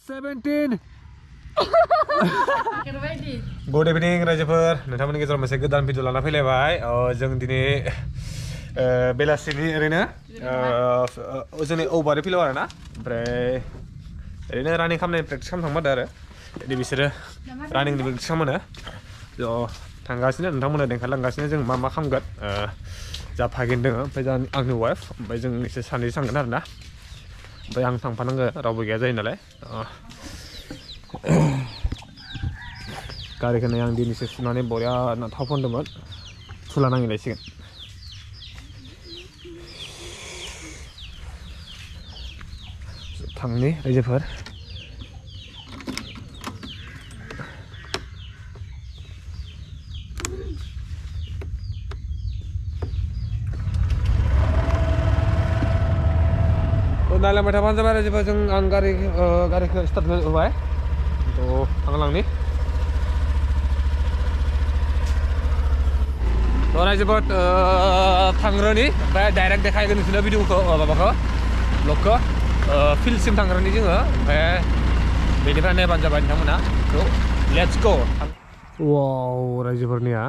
17 Good evening रायजोफोर नोंथांमोननि गेजेराव मोनसे गोदान भिडिअ लाना फैलायबाय जों दिनै बेलासिनि ओरैनो जोंनि औबारि फिल्डआव आरो ना ओमफ्राय ओरैनो रानिं खालामनाय प्रेक्टिस खालामनो थांबाय आरो बिदि बिसोरो रानिंनि प्रेक्टिस खालामो थांगासिनो नोंथांमोना देंखारलांगासिनो जों मा खालामगोन जा फागिन दङ ओमफ्राय आंनि वाइफ ओमफ्राय जों एसे सानैजों थांगोन आरो ना ओमफ्राय आं थांफानांगौ रावबो गैया जायो नालाय गारिखौनो आं दिनैसो सुनानै बरिया थाव फुनदोंमोन थुला नांलायसिगोन थांनि रायजोफोर नायलांबाय थाबानो जाबाय रायजोफोर जों आं गारिखौ स्टार्ट होबाय थांलांनि रायजोफोर थांग्रोनि ओमफ्राय डाइरेक्ट देखायगोन नोंसोरनो भिडिअखौ माबाखौ ब्लगखौ फिल्डसिम थांग्रोनि जोङो ओमफ्राय बेनिफ्राय नायबानो जाबाय नोंथांमोना लेट्स गो वाव रायजोफोरनिया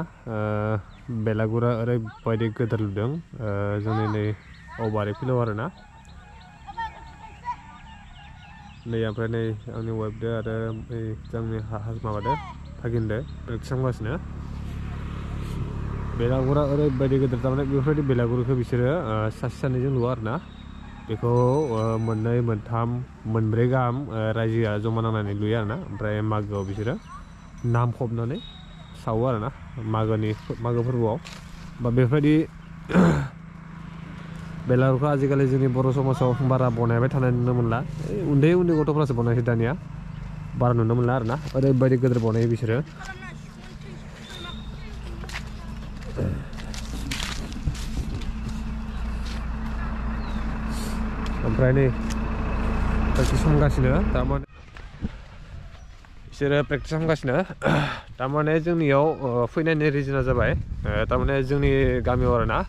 बेलागुरा ओरैबायदि गोदोर लुदों जोंनि नै औबारि फिल्डआव आरो ना नै ओमफ्राय नै आंनि वाइफदो आरो जोंनि माबादो फागिनदो प्रेक्टिस खालामगासिनो बेलागुरा ओरैबायदि गिदिर थारमाने बेफोरबायदि बेलागुरखौ बिसोरो सासे सानैजों लुआ आरो ना बेखौ मोननै मोनथाम मोनब्रै गाहाम रायजोआ जमा नांनानै लुयो आरो ना ओमफ्राय मागोआव बिसोरो नाम खबनानै सावो आरो ना मागो फोरबोआव बा बेफोरबायदि बेलागुरखौ आजिखालि जोंनि बर' समाजाव बारा बनायबाय थानाय नुनो मोनला उन्दै उन्दै गथ'फ्रासो बनायो दानिया बारा नुनो मोनला आरो ना ओरैबायदि गिदिर बनायो बिसोरो ओमफ्राय नै प्रेक्टिस खालामगासिनो थारमाने बिसोरो प्रेक्टिस खालामगासिनो थारमाने जोंनियाव फैनायनि रिजोना जाबाय थारमाने जोंनि गामियाव आरो ना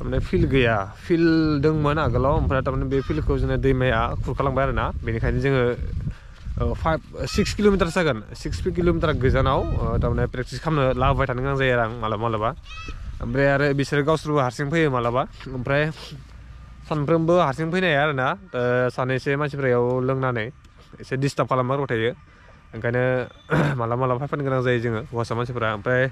थारमाने फिल्ड गैया फिल्ड दंमोन आगोलाव ओमफ्राय थारमाने बे फिल्डखौ जोङो दैमाया खुरखालांबाय आरो ना बेनिखायनो जोङो 6 किल'मिटार जागोन 6 किल'मिटार गोजानाव थारमाने प्रेक्टिस खालामनो लाबोबाय थानो गोनां जायो आरो आं मालाबा ओमफ्राय आरो बिसोरो गावसोरबो हारसिं फैयो मालाबा ओमफ्राय सानफ्रोमबो हारसिं फैनाय आरो ना सानैसो मानसिफ्रा बेयाव लोंनानै एसे डिस्टार्ब खालामबाय थायो ओंखायनो मालाबा फैनो गोनां जायो जोङो हौवासा मानसिफ्रा ओमफ्राय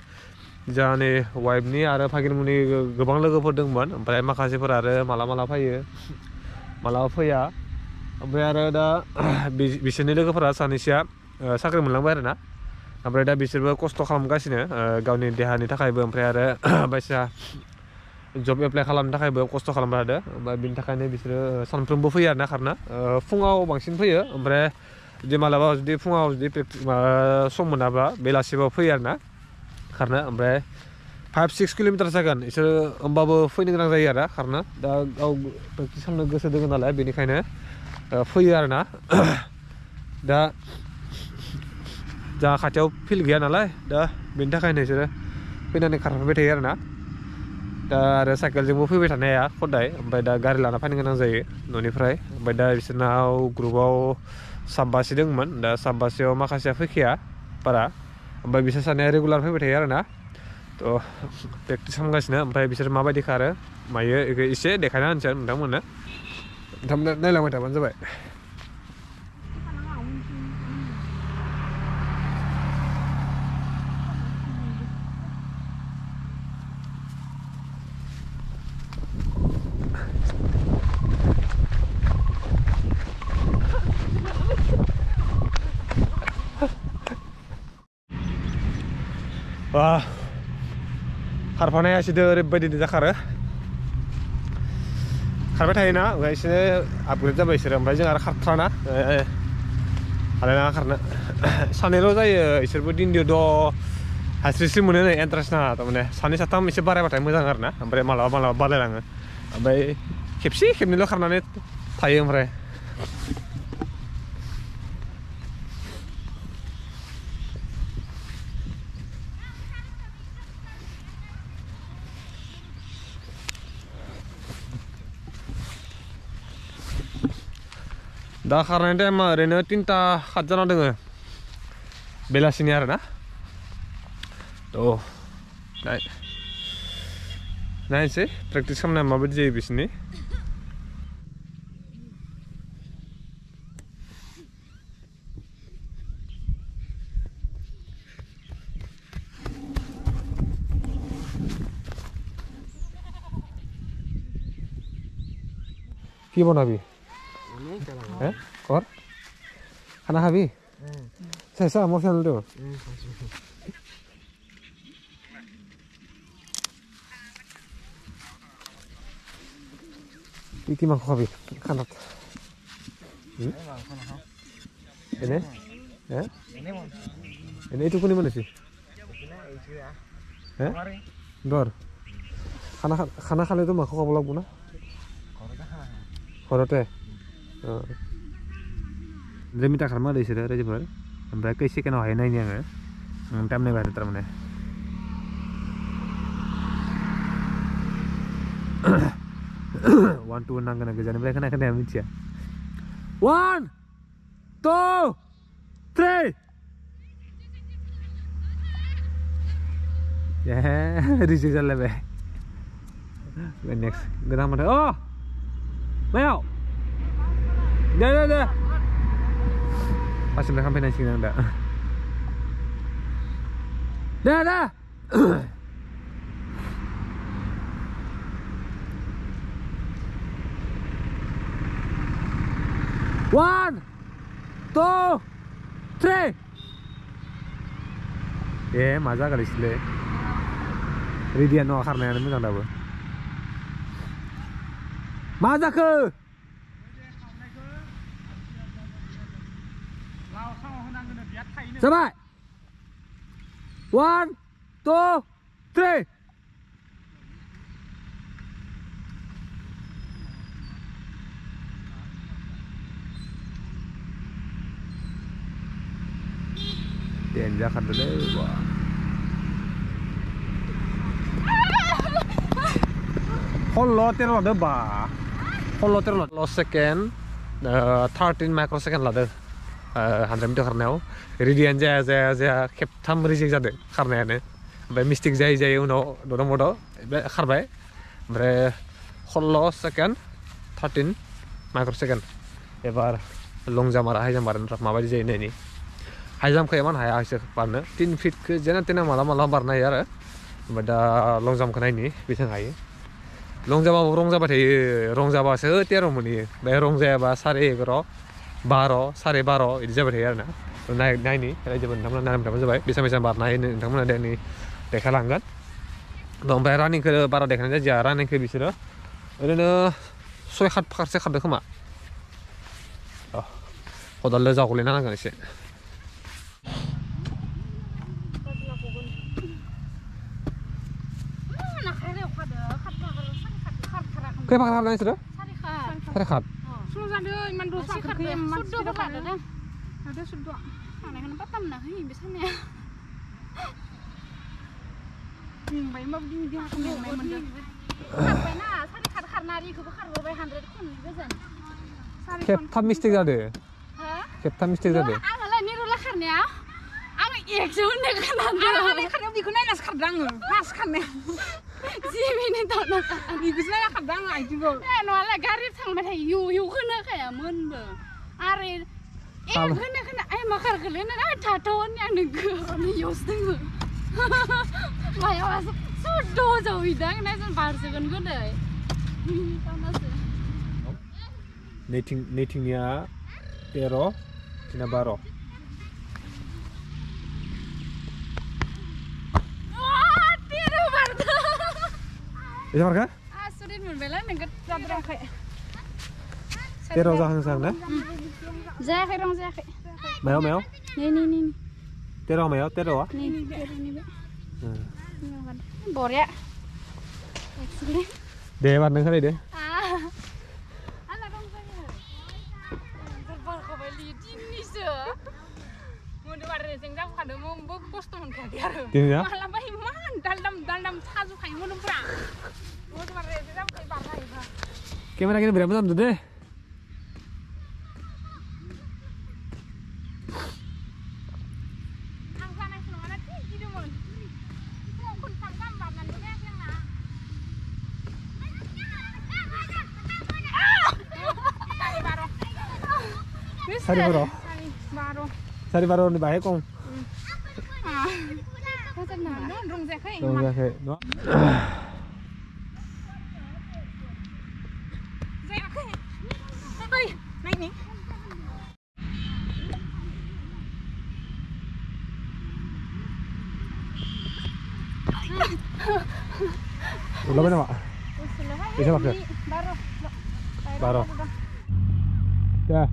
जोंहानि वाइफनि आरो फागिनमोननि गोबां लोगोफोर दंमोन ओमफ्राय माखासेफोर आरो मालाबा फैयो मालाबा फैया ओमफ्राय आरो दा बिसोरनि लोगोफोरा सानैसोआ साख्रि मोनलांबाय आरो ना ओमफ्राय दा बिसोरबो खस्थ' खालामगासिनो गावनि देहानि थाखायबो ओमफ्राय आरो बायदिसिना जब एप्लाइ खालामनो थाखायबो खस्थ' खालामबाय थादों ओमफ्राय बिनि थाखायनो बिसोरो सानफ्रोमबो फैयो आरो ना खारनो फुङाव बांसिन फैयो ओमफ्राय जुदि मालाबा जुदि फुङाव जुदि सम मोनाबा बेलासिबाव फैयो आरो ना खारनो ओमफ्राय 5-6 किल'मिटार जागोन बिसोरो होमबाबो फैनो गोनां जायो आरो खारनो दा गाव प्रेक्टिस खालामनो गोसो दङ नालाय बेनिखायनो फैयो आरो ना दा जा खाथियाव फिल्ड गैया नालाय दा बेनि थाखायनो बिसोरो फैनानै खारफैबाय थायो आरो ना दा आरो साइकेलजोंबो फैबाय थानो हाया खदाय ओमफ्राय दा गारि लाना फैनो गोनां जायो न'निफ्राय ओमफ्राय दा बिसोरनाव ग्रुपआव साबबासे दंमोन दा साबबासेयाव माखासेया फैखाया बारा ओमफ्राय बिसोर सानैया रेगुलार फैबाय थायो आरो ना थ' प्रेक्टिस खालामगासिनो ओमफ्राय बिसोर माबायदि खारो मायो बेखौ एसे देखायना होनोसै नोंथांमोननो नायलांबाय थाबानो जाबाय खारफानाया एसे ओरैबायदि जाखारो खारबाय थायोना ओमफ्राय एसे आपग्रेड जाबाय बिसोरो ओमफ्राय जों आरो खारथ्राना हालाय नङा खारनो सानैल' जायो इसोरबो दिनदियाव हास्रिस्रि मोनो नै इन्ट्रेस्ट नाङा थारमाने सानै साथाम एसे बारायबाथाय मोजां आरो ना ओमफ्राय मालाबा बारायलाङो ओमफ्राय खेबसे खेबनैल' खारनानै थायो ओमफ्राय दा खारनाय टाइमा ओरैनो 3टा 7 जाना दङ बेलासिनि आरोना थ' नायनोसै प्रेक्टिस खालामनाया माबायदि जायो बिसोरनि কি বনাবি হ্যাঁ কর খানা খাবি চাইছা মোৰ চেনেলটো কি মাংস খাবি খানাত এনে হ্যাঁ এনে এইটো কোনে বনাইছে হ্যাঁ দৰ খানা খালেতো মাংস খাব লাগিব না ঘৰতে मिटा खालामना होदो इसोरो रायजोफोर ओमफ्राय खै सेकेन्डआव हायो नायनि आङो टाइम नायबाय आरो थारमाने 1 2 नांगोन गोजाननिफ्राय खोनाया मिथिया 1 2 3 रिजेक्ट जालायबाय नेक्स्ट गोदान माथो अ मायाव दे पासनिफ्राय खालामफैनांसिगोन आं दा One, 2, 3. मा जागासिनो रेडिया नङा खारनायानो मोजां दाबो मा जाखो जाबाय 1 2 3 Denja kan dulu wah. Hollo terus ada bah. Hollo terus lost second, 13 microsecond lah deh. 100 meter karena Ridian jaya ketam reject jadi karena ini. By mistake jaya uno modo karbai. Bre hollo second, 13 microsecond. Ebar long jamara high jamaran rak mabadi jaya ini. High jump kayak mana high aja parna 10 feet ke jangan tina malam parna ya beda long jump kena ini bisa high long jump se tiaro muni be long jump ba sare gro baro sare baro ini jabat ya na naik ini ada jabat namanya nanam dapat jabat bisa parna ini namanya ada ini dekha langgan dong be running ke para dekha aja running ke bisa dah ini soy khat pakar se khat deh kema oh kodal le jauh lena kan sih Kayak pakar apa itu? Sarikat. Sudah ada mandu sakit ke sudah ada dah. Ada sudah. Aneh kenapa tam nah ini biasanya. Bayi mau dia akan main mandu. Sampai nah sarikat karena dia kebakar berapa 100 kun biasanya. Kayak tam mistik ada. Hah? Kayak tam mistik ada. Alah ni rula karena. Ang ieksun ne kan ada. Aneh karena bikunnya nas kardang. Nas karena. Sini tahu nak, ibu saya kadang aja bro. No ala garis sang macam you kena kayak munbe. Are, kena, makar kalian ada taton yang negara ni yos tenggu. Maya masuk sudah jauh idang, nasi parsekan gue deh. Nettingnya tero, tina baro. Bisa marka? Sudah membela negara cadra kayak. Tero jangan sang dah. Zahir orang zahir. Meo. Ni. Tero. Ni tero ni be. Bor ya. Excellent. Dewan dengan kali deh. Anak kamu saya. Terbang kau beli ini sah. Mau diwarin sengkak kada mau bos teman kagak. Ini ya? Malah bayi man dalam tazu kayak mau numpang. Mau diwarin sengkak kayak barang itu. Kamera kini berapa jam tu deh? Sari baro. Sari baro ni bae kong. Rong jakai. No. Udah mana Pak? Bisa pakai? Baru. Ya.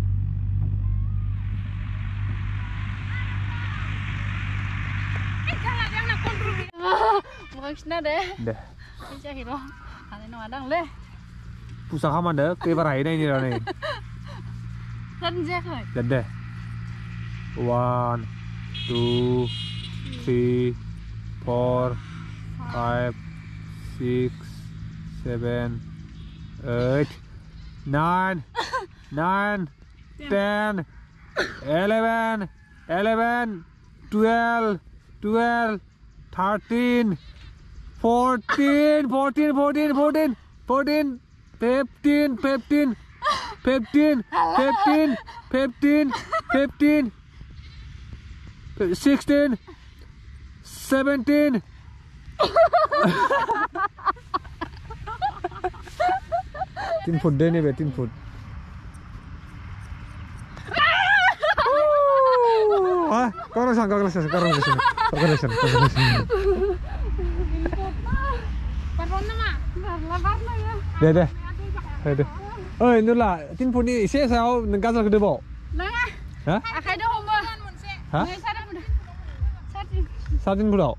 Maksudnya deh. Deh. Bisa hero. Ada no adang le. Pusaka mana? Kayak barai ini nih. Dan jakai. Dan deh. 1, 2, 3, 4, 5, 6, 7, 8, 9, 10, 11, 12, 13, 14, 16, 17. Tin foot deh nih, tin foot. Ah, kau rasakan. Deh. Oh, ini lah. Tin foot ni saya nengkasal ke debok. Hah? Akai dah hombor. Hah? Satin foot.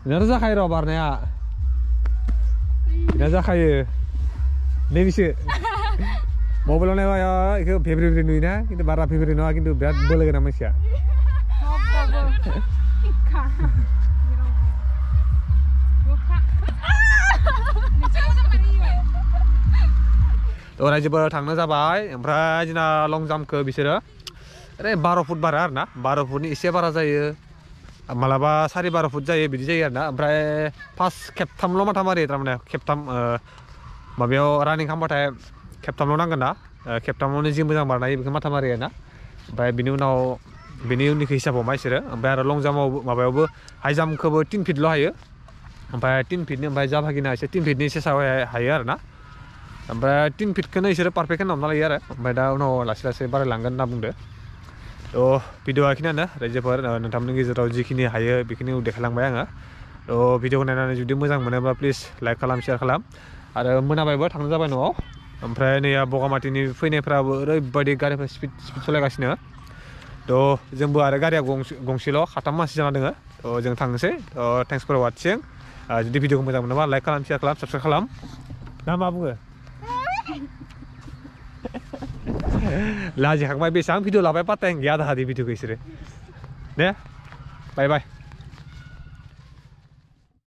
Nerza khair obar ya. Nerza khair. Nebisi. Mobil ne ya itu Februari nui na, kita bara Februari na, kita berat boleh kena masya. Orang aja baru thangna जाबाय ओमफ्राय जोंना लं जाम्पखौ बिसोरो 12 foot बारा आरोना 12 फुटनि एसे बारा जायो मालाबा 12.5 फुट जायो बिदि जायो आरोना ओमफ्राय फार्स्ट खेबथामल' माथा मारियो थारमाने खेबथाम माबायाव रानिं खालामबाथाय खेबथामल' नांगोन ना खेबथामावनो जि मोजां बारनाय बेखौ माथा मारियो ना ओमफ्राय बिनि उनाव बिनि उननिखौ हिसाब हमा बिसोरो ओमफ्राय आरो लं जाम्पआव माबायावबो हाइ जाम्पखौबो 3 फिटल' हायो ओमफ्राय 3 फिटनि ओमफ्राय जाभागिना एसे 3 फिटनि एसे सायाव हायो आरोना ओमफ्राय 3 फिटखौनो बिसोरो पारफेक्ट होनना हमना लायो आरो ओमफ्राय दा उनाव लासै लासै बारायलांगोन होनना बुंदो थ' भिडिअ'आ बेखिनियानो रायजोफोर नोंथांमोननि गेजेराव जिखिनि हायो बेखिनिखौ देखायलांबाय आङो थ' भिडिअ'खौ नायनानै जुदि मोजां मोनोब्ला प्लिज लाइक खालाम शेयार खालाम आरो मोनाबायबो थांनो जाबाय न'आव ओमफ्राय नै बगामाथिनि फैनायफ्राबो ओरैबायदि गारिफ्रा स्पिड सालायगासिनो थ' जोंबो आरो गारिया गंसेल' 7 मानसि जाना दङ थ' जों थांनोसै थ' थेंक्स फर वाचिं जुदि भिडिअ'खौ मोजां मोनोबा लाइक खालाम शेयार खालाम साबस्क्राइब खालाम ना मा बुङो लाजिखांबाय बेसेबां भिडिअ लाबाय पात्तायानो गैया दाहादि भिडिअखौ इसोरो दे बाय बाय